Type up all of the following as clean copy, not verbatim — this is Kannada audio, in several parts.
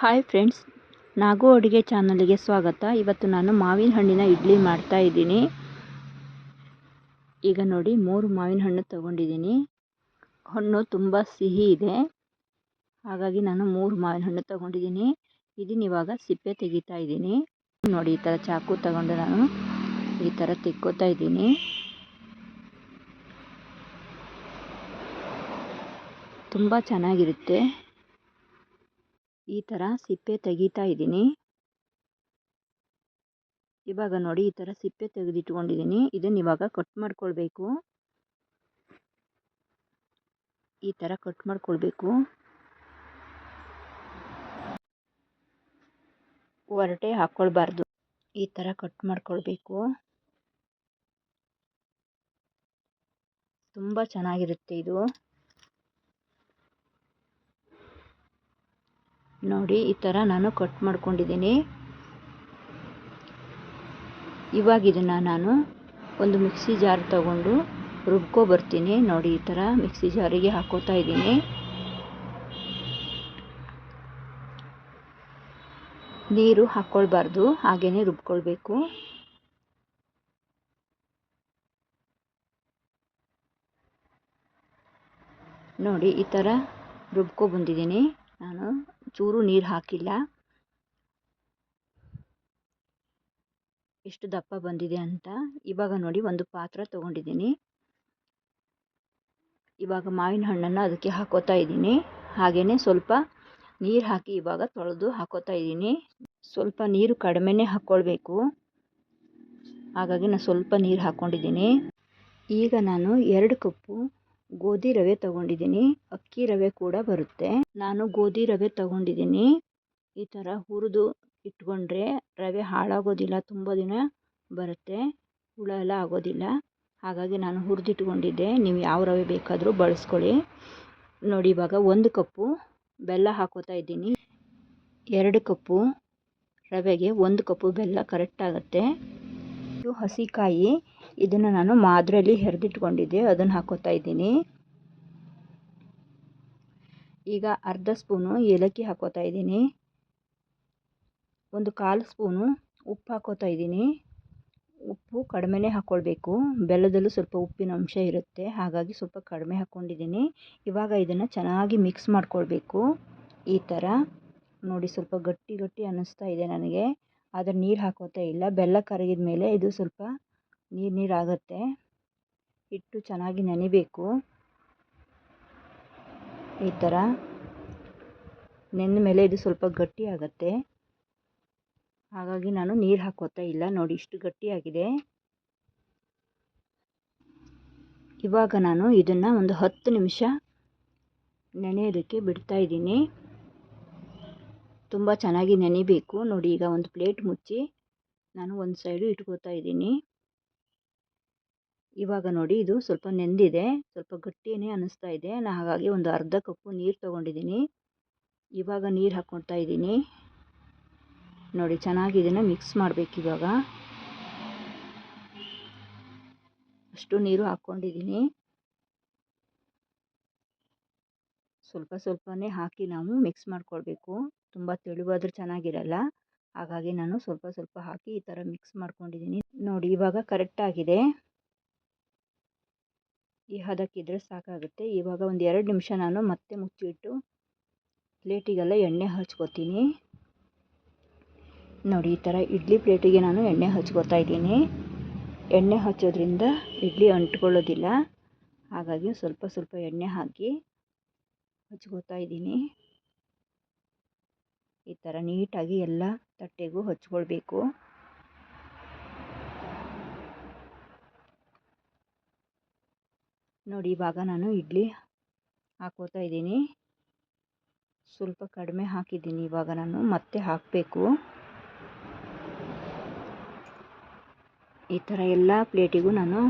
ಹಾಯ್ ಫ್ರೆಂಡ್ಸ್, ನಾಗು ಅಡುಗೆ ಚಾನಲ್ಗೆ ಸ್ವಾಗತ. ಇವತ್ತು ನಾನು ಮಾವಿನ ಹಣ್ಣಿನ ಇಡ್ಲಿ ಮಾಡ್ತಾ ಇದ್ದೀನಿ. ಈಗ ನೋಡಿ 3 ಮಾವಿನ ಹಣ್ಣು ತಗೊಂಡಿದ್ದೀನಿ. ಹಣ್ಣು ತುಂಬ ಸಿಹಿ ಇದೆ, ಹಾಗಾಗಿ ನಾನು 3 ಮಾವಿನ ಹಣ್ಣು ತಗೊಂಡಿದ್ದೀನಿ. ಇದನ್ನ ಇವಾಗ ಸಿಪ್ಪೆ ತೆಗಿತಾ ಇದ್ದೀನಿ. ನೋಡಿ, ಈ ಥರ ಚಾಕು ತಗೊಂಡು ನಾನು ಈ ಥರ ತೆಕ್ಕೋತಾ ಇದ್ದೀನಿ. ತುಂಬ ಚೆನ್ನಾಗಿರುತ್ತೆ. ಈ ಥರ ಸಿಪ್ಪೆ ತೆಗಿತಾ ಇದ್ದೀನಿ. ಇವಾಗ ನೋಡಿ, ಈ ಥರ ಸಿಪ್ಪೆ ತೆಗೆದಿಟ್ಕೊಂಡಿದ್ದೀನಿ. ಇದನ್ನು ಇವಾಗ ಕಟ್ ಮಾಡ್ಕೊಳ್ಬೇಕು. ಈ ಥರ ಕಟ್ ಮಾಡ್ಕೊಳ್ಬೇಕು. ಒರಟೆ ಹಾಕ್ಕೊಳ್ಬಾರ್ದು. ಈ ಥರ ಕಟ್ ಮಾಡ್ಕೊಳ್ಬೇಕು. ತುಂಬ ಚೆನ್ನಾಗಿರುತ್ತೆ ಇದು. ನೋಡಿ, ಈ ಥರ ನಾನು ಕಟ್ ಮಾಡ್ಕೊಂಡಿದ್ದೀನಿ. ಇವಾಗ ಇದನ್ನು ನಾನು ಒಂದು ಮಿಕ್ಸಿ ಜಾರ್ ತಗೊಂಡು ರುಬ್ಕೊ ಬರ್ತೀನಿ. ನೋಡಿ, ಈ ಥರ ಮಿಕ್ಸಿ ಜಾರಿಗೆ ಹಾಕೋತಾ ಇದ್ದೀನಿ. ನೀರು ಹಾಕ್ಕೊಳ್ಬಾರ್ದು, ಹಾಗೇ ರುಬ್ಕೊಳ್ಬೇಕು. ನೋಡಿ, ಈ ಥರ ರುಬ್ಕೊ ಬಂದಿದ್ದೀನಿ. ನಾನು ಚೂರು ನೀರು ಹಾಕಿಲ್ಲ. ಎಷ್ಟು ದಪ್ಪ ಬಂದಿದೆ ಅಂತ. ಇವಾಗ ನೋಡಿ, ಒಂದು ಪಾತ್ರ ತಗೊಂಡಿದ್ದೀನಿ. ಇವಾಗ ಮಾವಿನ ಹಣ್ಣನ್ನು ಅದಕ್ಕೆ ಹಾಕೋತಾ ಇದ್ದೀನಿ. ಹಾಗೆಯೇ ಸ್ವಲ್ಪ ನೀರು ಹಾಕಿ ಇವಾಗ ತೊಳೆದು ಹಾಕೋತಾ ಇದ್ದೀನಿ. ಸ್ವಲ್ಪ ನೀರು ಕಡಿಮೆನೇ ಹಾಕ್ಕೊಳ್ಬೇಕು, ಹಾಗಾಗಿ ನಾನು ಸ್ವಲ್ಪ ನೀರು ಹಾಕ್ಕೊಂಡಿದ್ದೀನಿ. ಈಗ ನಾನು 2 ಕಪ್ಪು ಗೋಧಿ ರವೆ ತಗೊಂಡಿದ್ದೀನಿ. ಅಕ್ಕಿ ರವೆ ಕೂಡ ಬರುತ್ತೆ. ನಾನು ಗೋಧಿ ರವೆ ತಗೊಂಡಿದ್ದೀನಿ. ಈ ಥರ ಹುರಿದು ಇಟ್ಕೊಂಡ್ರೆ ರವೆ ಹಾಳಾಗೋದಿಲ್ಲ, ತುಂಬ ದಿನ ಬರುತ್ತೆ, ಹುಳ ಎಲ್ಲ ಆಗೋದಿಲ್ಲ. ಹಾಗಾಗಿ ನಾನು ಹುರಿದಿಟ್ಕೊಂಡಿದ್ದೆ. ನೀವು ಯಾವ ರವೆ ಬೇಕಾದರೂ ಬಳಸ್ಕೊಳ್ಳಿ. ನೋಡಿ, ಇವಾಗ 1 ಕಪ್ಪು ಬೆಲ್ಲ ಹಾಕೋತಾ ಇದ್ದೀನಿ. 2 ಕಪ್ಪು ರವೆಗೆ 1 ಕಪ್ಪು ಬೆಲ್ಲ ಕರೆಕ್ಟ್ ಆಗುತ್ತೆ. ಇದು ಹಸಿಕಾಯಿ, ಇದನ್ನು ನಾನು ಮಾದ್ರಲ್ಲಿ ಹೆರೆದಿಟ್ಕೊಂಡಿದ್ದೆ, ಅದನ್ನು ಹಾಕೋತಾ ಇದ್ದೀನಿ. ಈಗ ಅರ್ಧ ಸ್ಪೂನು ಏಲಕ್ಕಿ ಹಾಕೋತಾ ಇದ್ದೀನಿ. 1/4 ಸ್ಪೂನು ಉಪ್ಪು ಹಾಕೋತಾ ಇದ್ದೀನಿ. ಉಪ್ಪು ಕಡಿಮೆನೇ ಹಾಕ್ಕೊಳ್ಬೇಕು. ಬೆಲ್ಲದಲ್ಲೂ ಸ್ವಲ್ಪ ಉಪ್ಪಿನ ಅಂಶ ಇರುತ್ತೆ, ಹಾಗಾಗಿ ಸ್ವಲ್ಪ ಕಡಿಮೆ ಹಾಕ್ಕೊಂಡಿದ್ದೀನಿ. ಇವಾಗ ಇದನ್ನು ಚೆನ್ನಾಗಿ ಮಿಕ್ಸ್ ಮಾಡ್ಕೊಳ್ಬೇಕು. ಈ ಥರ ನೋಡಿ, ಸ್ವಲ್ಪ ಗಟ್ಟಿ ಗಟ್ಟಿ ಅನ್ನಿಸ್ತಾ ಇದೆ ನನಗೆ, ಆದರೆ ನೀರು ಹಾಕೋತಾ ಇಲ್ಲ. ಬೆಲ್ಲ ಕರಗಿದ ಮೇಲೆ ಇದು ಸ್ವಲ್ಪ ನೀರಾಗುತ್ತೆ. ಹಿಟ್ಟು ಚೆನ್ನಾಗಿ ನೆನಿಬೇಕು. ಈ ಥರ ನೆಂದ ಮೇಲೆ ಇದು ಸ್ವಲ್ಪ ಗಟ್ಟಿ ಆಗುತ್ತೆ, ಹಾಗಾಗಿ ನಾನು ನೀರು ಹಾಕೋತಾ ಇಲ್ಲ. ನೋಡಿ, ಇಷ್ಟು ಗಟ್ಟಿಯಾಗಿದೆ. ಇವಾಗ ನಾನು ಇದನ್ನು ಒಂದು 10 ನಿಮಿಷ ನೆನೆಯೋದಕ್ಕೆ ಬಿಡ್ತಾ ಇದ್ದೀನಿ. ತುಂಬ ಚೆನ್ನಾಗಿ ನೆನಿಬೇಕು. ನೋಡಿ, ಈಗ ಒಂದು ಪ್ಲೇಟ್ ಮುಚ್ಚಿ ನಾನು ಒಂದು ಸೈಡು ಇಟ್ಕೋತಾ ಇದ್ದೀನಿ. ಇವಾಗ ನೋಡಿ, ಇದು ಸ್ವಲ್ಪ ನೆಂದಿದೆ, ಸ್ವಲ್ಪ ಗಟ್ಟಿಯೇ ಅನ್ನಿಸ್ತಾ ಇದೆ. ನಾನು ಹಾಗಾಗಿ ಒಂದು ಅರ್ಧ ಕಪ್ಪು ನೀರು ತೊಗೊಂಡಿದ್ದೀನಿ. ಇವಾಗ ನೀರು ಹಾಕ್ಕೊಳ್ತಾ ಇದ್ದೀನಿ. ನೋಡಿ, ಚೆನ್ನಾಗಿ ಇದನ್ನು ಮಿಕ್ಸ್ ಮಾಡಬೇಕು. ಇವಾಗ ಅಷ್ಟು ನೀರು ಹಾಕ್ಕೊಂಡಿದ್ದೀನಿ. ಸ್ವಲ್ಪ ಸ್ವಲ್ಪನೇ ಹಾಕಿ ನಾವು ಮಿಕ್ಸ್ ಮಾಡ್ಕೊಳ್ಬೇಕು. ತುಂಬ ತೆಳುವಾದರೂ ಚೆನ್ನಾಗಿರಲ್ಲ, ಹಾಗಾಗಿ ನಾನು ಸ್ವಲ್ಪ ಸ್ವಲ್ಪ ಹಾಕಿ ಈ ಥರ ಮಿಕ್ಸ್ ಮಾಡ್ಕೊಂಡಿದ್ದೀನಿ. ನೋಡಿ, ಇವಾಗ ಕರೆಕ್ಟಾಗಿದೆ. ಈ ಹದಕ್ಕಿದ್ರೆ ಸಾಕಾಗುತ್ತೆ. ಇವಾಗ ಒಂದು 2 ನಿಮಿಷ ನಾನು ಮತ್ತೆ ಮುಚ್ಚಿಟ್ಟು ಪ್ಲೇಟಿಗೆಲ್ಲ ಎಣ್ಣೆ ಹಚ್ಕೋತೀನಿ. ನೋಡಿ, ಈ ಥರ ಇಡ್ಲಿ ಪ್ಲೇಟಿಗೆ ನಾನು ಎಣ್ಣೆ ಹಚ್ಕೋತಾ ಇದ್ದೀನಿ. ಎಣ್ಣೆ ಹಚ್ಚೋದ್ರಿಂದ ಇಡ್ಲಿ ಅಂಟ್ಕೊಳ್ಳೋದಿಲ್ಲ, ಹಾಗಾಗಿ ಸ್ವಲ್ಪ ಸ್ವಲ್ಪ ಎಣ್ಣೆ ಹಾಕಿ ಹಚ್ಕೋತಾ ಇದ್ದೀನಿ. ಈ ಥರ ನೀಟಾಗಿ ಎಲ್ಲ ತಟ್ಟೆಗೂ ಹಚ್ಕೊಳ್ಬೇಕು. ನೋಡಿ, ಇವಾಗ ನಾನು ಇಡ್ಲಿ ಹಾಕೋತಾ ಇದ್ದೀನಿ. ಸ್ವಲ್ಪ ಕಡಿಮೆ ಹಾಕಿದ್ದೀನಿ. ಇವಾಗ ನಾನು ಮತ್ತೆ ಹಾಕಬೇಕು. ಈ ಥರ ಎಲ್ಲ ಪ್ಲೇಟಿಗೂ ನಾನು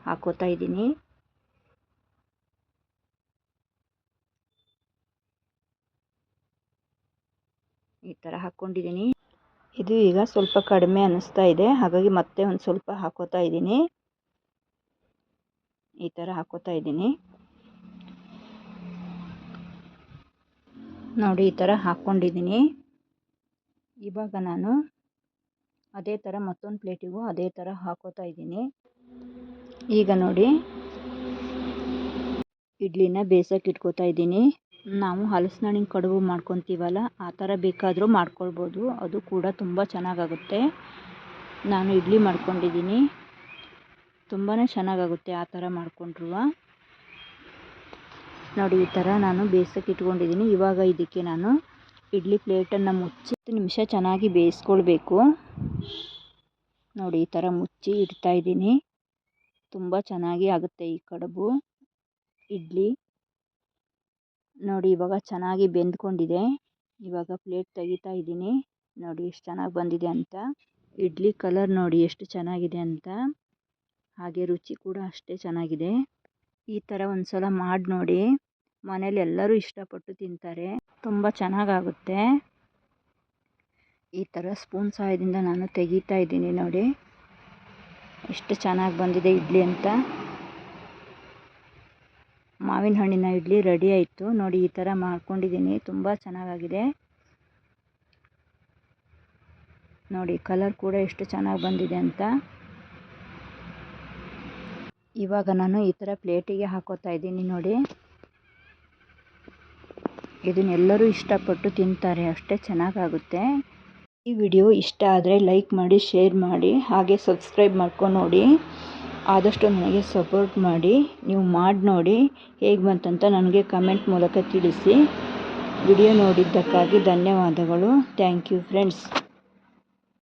ಹಾಕೋತಾ ಇದ್ದೀನಿ. ಈ ಥರ ಹಾಕ್ಕೊಂಡಿದ್ದೀನಿ. ಇದು ಈಗ ಸ್ವಲ್ಪ ಕಡಿಮೆ ಅನ್ನಿಸ್ತಾ ಇದೆ, ಹಾಗಾಗಿ ಮತ್ತೆ ಒಂದು ಸ್ವಲ್ಪ ಹಾಕೋತಾ ಇದ್ದೀನಿ. ಈ ಥರ ಹಾಕೋತಾ ಇದ್ದೀನಿ. ನೋಡಿ, ಈ ಥರ ಹಾಕ್ಕೊಂಡಿದ್ದೀನಿ. ಇವಾಗ ನಾನು ಅದೇ ಥರ ಮತ್ತೊಂದು ಪ್ಲೇಟಿಗೂ ಅದೇ ಥರ ಹಾಕೋತಾ ಇದ್ದೀನಿ. ಈಗ ನೋಡಿ ಇಡ್ಲಿನ ಬೇಯಿಸೋಕೆ ಇಟ್ಕೋತಾ ಇದ್ದೀನಿ. ನಾವು ಹಲಸಿನಹಣ್ಣಿನ ಕಡುಬು ಮಾಡ್ಕೊತೀವಲ್ಲ ಆ ಥರ ಬೇಕಾದರೂ ಮಾಡ್ಕೊಳ್ಬೋದು, ಅದು ಕೂಡ ತುಂಬ ಚೆನ್ನಾಗಾಗುತ್ತೆ. ನಾನು ಇಡ್ಲಿ ಮಾಡ್ಕೊಂಡಿದ್ದೀನಿ, ತುಂಬಾ ಚೆನ್ನಾಗಾಗುತ್ತೆ ಆ ಥರ ಮಾಡಿಕೊಂಡ್ರು. ನೋಡಿ ಈ ಥರ ನಾನು ಬೇಯಿಸೋಕೆ ಇಟ್ಕೊಂಡಿದ್ದೀನಿ. ಇವಾಗ ಇದಕ್ಕೆ ನಾನು ಇಡ್ಲಿ ಪ್ಲೇಟನ್ನು ಮುಚ್ಚಿ 10 ನಿಮಿಷ ಚೆನ್ನಾಗಿ ಬೇಯಿಸ್ಕೊಳ್ಬೇಕು. ನೋಡಿ ಈ ಥರ ಮುಚ್ಚಿ ಇಡ್ತಾ ಇದ್ದೀನಿ. ತುಂಬ ಚೆನ್ನಾಗಿ ಆಗುತ್ತೆ ಈ ಕಡುಬು ಇಡ್ಲಿ. ನೋಡಿ ಇವಾಗ ಚೆನ್ನಾಗಿ ಬೆಂದ್ಕೊಂಡಿದೆ. ಇವಾಗ ಪ್ಲೇಟ್ ತೆಗಿತಾ ಇದ್ದೀನಿ. ನೋಡಿ ಎಷ್ಟು ಚೆನ್ನಾಗಿ ಬಂದಿದೆ ಅಂತ. ಇಡ್ಲಿ ಕಲರ್ ನೋಡಿ ಎಷ್ಟು ಚೆನ್ನಾಗಿದೆ ಅಂತ, ಹಾಗೆ ರುಚಿ ಕೂಡ ಅಷ್ಟೇ ಚೆನ್ನಾಗಿದೆ. ಈ ಥರ ಒಂದು ಸಲ ಮಾಡಿ ನೋಡಿ, ಮನೇಲಿ ಎಲ್ಲರೂ ಇಷ್ಟಪಟ್ಟು ತಿಂತಾರೆ, ತುಂಬ ಚೆನ್ನಾಗಾಗುತ್ತೆ. ಈ ಥರ ಸ್ಪೂನ್ ಸಹಾಯದಿಂದ ನಾನು ತೆಗಿತಾ ಇದ್ದೀನಿ. ನೋಡಿ ಎಷ್ಟು ಚೆನ್ನಾಗಿ ಬಂದಿದೆ ಇಡ್ಲಿ ಅಂತ. ಮಾವಿನ ಹಣ್ಣಿನ ಇಡ್ಲಿ ರೆಡಿ ಆಯಿತು. ನೋಡಿ ಈ ಥರ ಮಾಡ್ಕೊಂಡಿದ್ದೀನಿ, ತುಂಬ ಚೆನ್ನಾಗಾಗಿದೆ. ನೋಡಿ ಕಲರ್ ಕೂಡ ಎಷ್ಟು ಚೆನ್ನಾಗಿ ಬಂದಿದೆ ಅಂತ. ಇವಾಗ ನಾನು ಈ ಥರ ಪ್ಲೇಟಿಗೆ ಹಾಕೋತಾ ಇದ್ದೀನಿ. ನೋಡಿ ಇದನ್ನೆಲ್ಲರೂ ಇಷ್ಟಪಟ್ಟು ತಿಂತಾರೆ, ಅಷ್ಟೇ ಚೆನ್ನಾಗಾಗುತ್ತೆ. ಈ ವಿಡಿಯೋ ಇಷ್ಟ ಆದರೆ ಲೈಕ್ ಮಾಡಿ, ಶೇರ್ ಮಾಡಿ, ಹಾಗೆ ಸಬ್ಸ್ಕ್ರೈಬ್ ಮಾಡ್ಕೊಂಡು ನೋಡಿ. ಆದಷ್ಟು ನನಗೆ ಸಪೋರ್ಟ್ ಮಾಡಿ. ನೀವು ಮಾಡಿ ನೋಡಿ ಹೇಗೆ ಬಂತಂತ ನನಗೆ ಕಮೆಂಟ್ ಮೂಲಕ ತಿಳಿಸಿ. ವಿಡಿಯೋ ನೋಡಿದ್ದಕ್ಕಾಗಿ ಧನ್ಯವಾದಗಳು. Thank you friends.